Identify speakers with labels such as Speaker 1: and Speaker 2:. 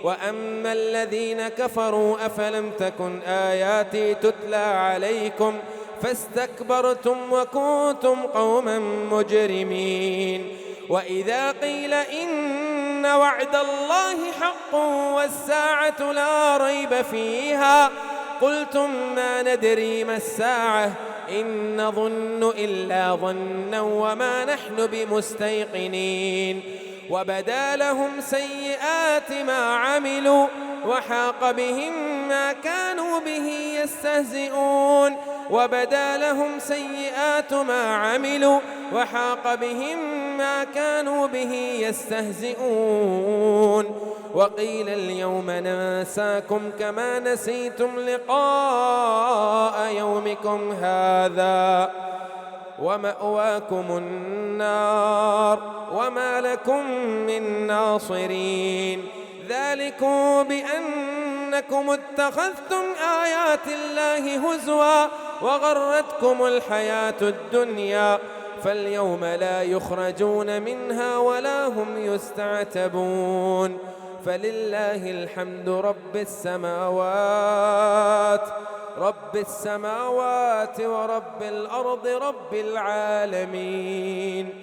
Speaker 1: وأما الذين كفروا أفلم تكن آياتي تتلى عليكم فاستكبرتم وكنتم قوما مجرمين. وإذا قيل إن وعد الله حق والساعة لا ريب فيها قلتم ما ندري ما الساعة إن نظن إلا ظنا وما نحن بمستيقنين. وبدا لهم سيئات ما عملوا وحاق بهم ما كانوا به يستهزئون. وبدا لهم سيئات ما عملوا وحاق بهم ما كانوا به يستهزئون. وقيل اليوم ننساكم كما نسيتم لقاء يومكم هذا ومأواكم النار وما لكم من ناصرين. ذلكم بأنكم اتخذتم آيات الله هزوا وغرتكم الحياة الدنيا فاليوم لا يخرجون منها ولا هم يستعتبون. فلله الحمد رب السماوات ورب الأرض رب العالمين.